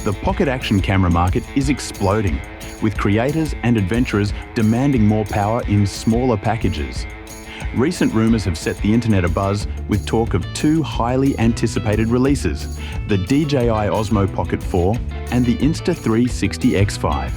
The pocket action camera market is exploding, with creators and adventurers demanding more power in smaller packages. Recent rumours have set the internet abuzz with talk of two highly anticipated releases, the DJI Osmo Pocket 4 and the Insta360 X5.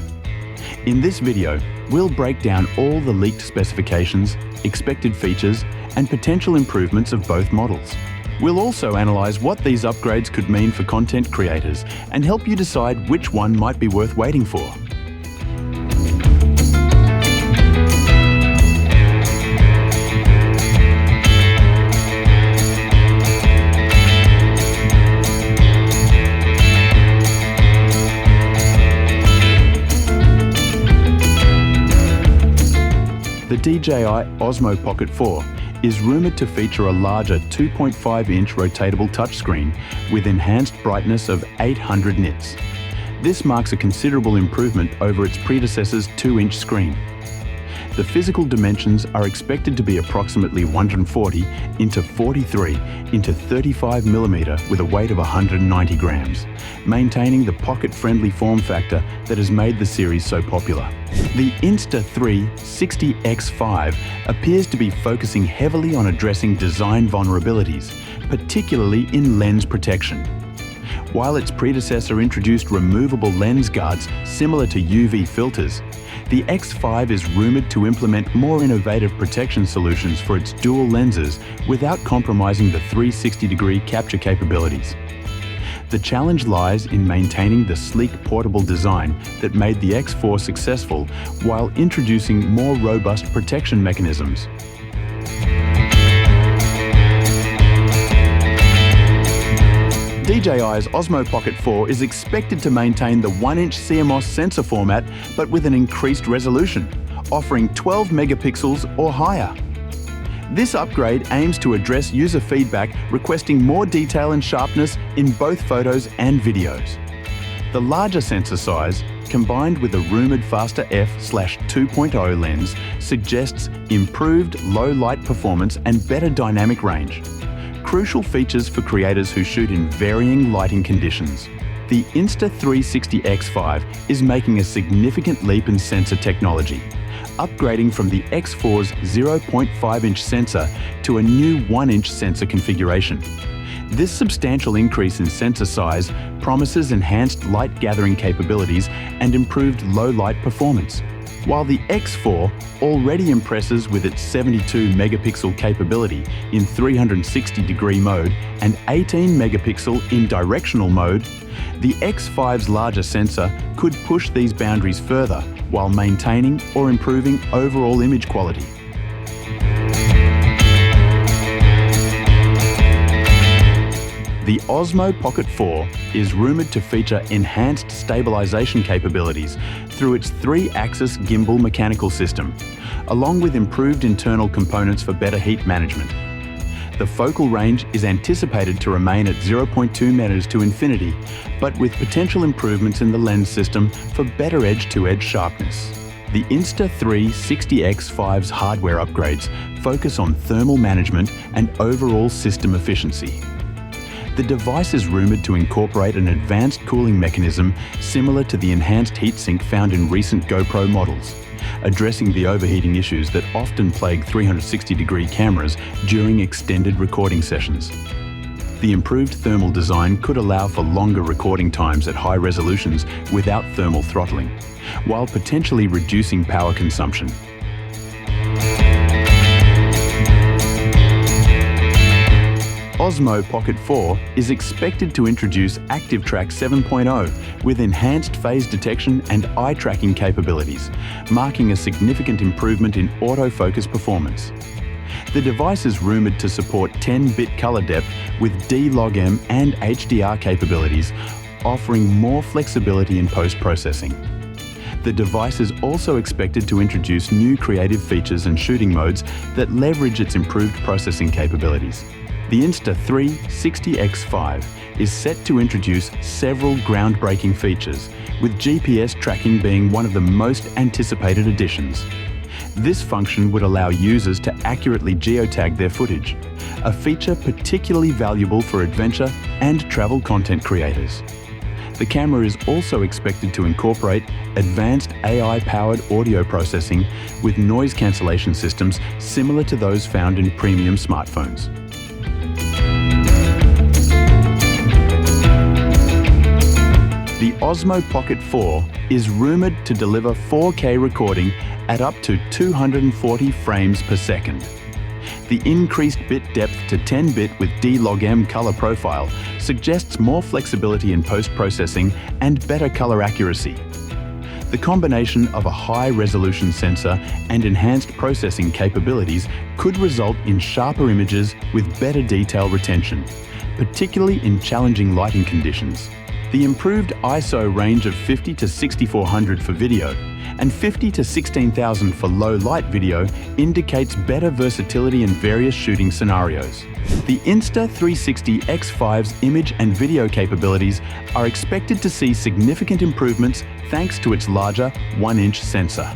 In this video, we'll break down all the leaked specifications, expected features, and potential improvements of both models. We'll also analyse what these upgrades could mean for content creators and help you decide which one might be worth waiting for. The DJI Osmo Pocket 4 is rumoured to feature a larger 2.5-inch rotatable touchscreen with enhanced brightness of 800 nits. This marks a considerable improvement over its predecessor's 2-inch screen. The physical dimensions are expected to be approximately 140 into 43 into 35 mm with a weight of 190 grams, maintaining the pocket-friendly form factor that has made the series so popular. The Insta360 X5 appears to be focusing heavily on addressing design vulnerabilities, particularly in lens protection. While its predecessor introduced removable lens guards similar to UV filters, the X5 is rumoured to implement more innovative protection solutions for its dual lenses without compromising the 360-degree capture capabilities. The challenge lies in maintaining the sleek portable design that made the X4 successful while introducing more robust protection mechanisms. DJI's Osmo Pocket 4 is expected to maintain the 1-inch CMOS sensor format but with an increased resolution, offering 12 megapixels or higher. This upgrade aims to address user feedback requesting more detail and sharpness in both photos and videos. The larger sensor size, combined with a rumoured faster f/2.0 lens, suggests improved low-light performance and better dynamic range. Crucial features for creators who shoot in varying lighting conditions. The Insta360 X5 is making a significant leap in sensor technology, upgrading from the X4's 0.5-inch sensor to a new 1-inch sensor configuration. This substantial increase in sensor size promises enhanced light gathering capabilities and improved low-light performance. While the X4 already impresses with its 72 megapixel capability in 360-degree mode and 18 megapixel in directional mode, the X5's larger sensor could push these boundaries further while maintaining or improving overall image quality. The Osmo Pocket 4 is rumoured to feature enhanced stabilization capabilities through its 3-axis gimbal mechanical system, along with improved internal components for better heat management. The focal range is anticipated to remain at 0.2 meters to infinity, but with potential improvements in the lens system for better edge-to-edge sharpness. The Insta360 X5's hardware upgrades focus on thermal management and overall system efficiency. The device is rumoured to incorporate an advanced cooling mechanism similar to the enhanced heatsink found in recent GoPro models, addressing the overheating issues that often plague 360-degree cameras during extended recording sessions. The improved thermal design could allow for longer recording times at high resolutions without thermal throttling, while potentially reducing power consumption. Osmo Pocket 4 is expected to introduce ActiveTrack 7.0 with enhanced phase detection and eye tracking capabilities, marking a significant improvement in autofocus performance. The device is rumoured to support 10-bit color depth with D-Log-M and HDR capabilities, offering more flexibility in post-processing. The device is also expected to introduce new creative features and shooting modes that leverage its improved processing capabilities. The Insta360 X5 is set to introduce several groundbreaking features, with GPS tracking being one of the most anticipated additions. This function would allow users to accurately geotag their footage, a feature particularly valuable for adventure and travel content creators. The camera is also expected to incorporate advanced AI-powered audio processing with noise cancellation systems similar to those found in premium smartphones. The Osmo Pocket 4 is rumoured to deliver 4K recording at up to 240 frames per second. The increased bit depth to 10-bit with D-Log-M color profile suggests more flexibility in post-processing and better color accuracy. The combination of a high-resolution sensor and enhanced processing capabilities could result in sharper images with better detail retention, particularly in challenging lighting conditions. The improved ISO range of 50 to 6400 for video and 50 to 16,000 for low-light video indicates better versatility in various shooting scenarios. The Insta360 X5's image and video capabilities are expected to see significant improvements thanks to its larger 1-inch sensor.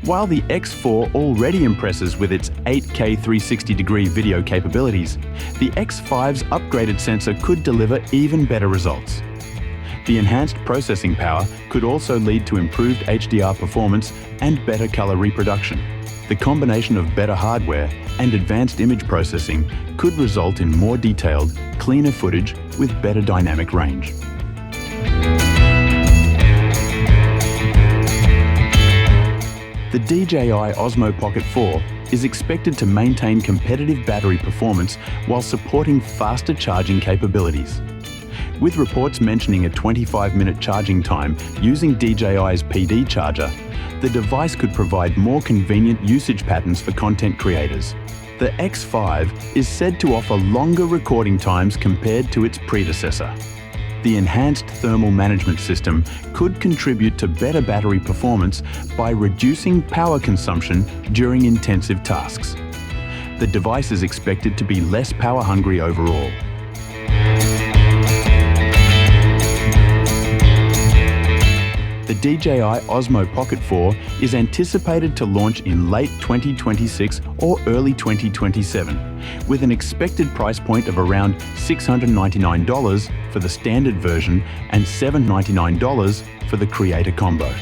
While the X4 already impresses with its 8K 360-degree video capabilities, the X5's upgraded sensor could deliver even better results. The enhanced processing power could also lead to improved HDR performance and better color reproduction. The combination of better hardware and advanced image processing could result in more detailed, cleaner footage with better dynamic range. The DJI Osmo Pocket 4 is expected to maintain competitive battery performance while supporting faster charging capabilities. With reports mentioning a 25-minute charging time using DJI's PD charger, the device could provide more convenient usage patterns for content creators. The X5 is said to offer longer recording times compared to its predecessor. The enhanced thermal management system could contribute to better battery performance by reducing power consumption during intensive tasks. The device is expected to be less power hungry overall. The DJI Osmo Pocket 4 is anticipated to launch in late 2026 or early 2027, with an expected price point of around $699 for the standard version and $799 for the Creator Combo.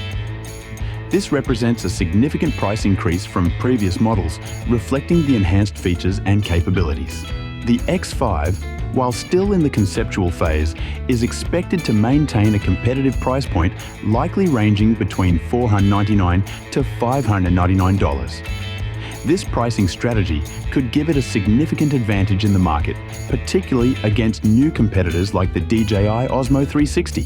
This represents a significant price increase from previous models, reflecting the enhanced features and capabilities. The X5, while still in the conceptual phase, is expected to maintain a competitive price point, likely ranging between $499 to $599. This pricing strategy could give it a significant advantage in the market, particularly against new competitors like the DJI Osmo 360.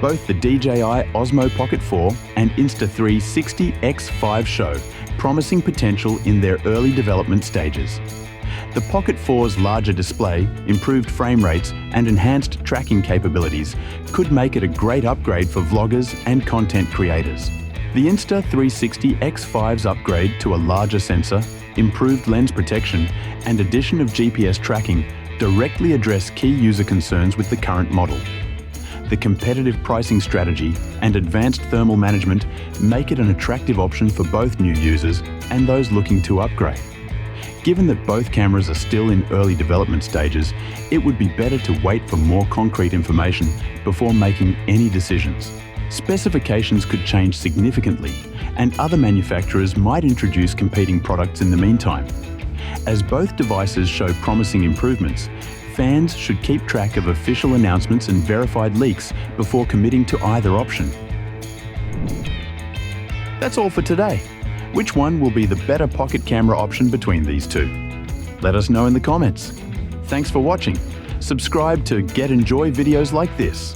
Both the DJI Osmo Pocket 4 and Insta360 X5 show promising potential in their early development stages. The Pocket 4's larger display, improved frame rates, and enhanced tracking capabilities could make it a great upgrade for vloggers and content creators. The Insta360 X5's upgrade to a larger sensor, improved lens protection, and addition of GPS tracking directly address key user concerns with the current model. The competitive pricing strategy and advanced thermal management make it an attractive option for both new users and those looking to upgrade. Given that both cameras are still in early development stages, it would be better to wait for more concrete information before making any decisions. Specifications could change significantly, and other manufacturers might introduce competing products in the meantime. As both devices show promising improvements, fans should keep track of official announcements and verified leaks before committing to either option. That's all for today. Which one will be the better pocket camera option between these two? Let us know in the comments. Thanks for watching. Subscribe to enjoy videos like this.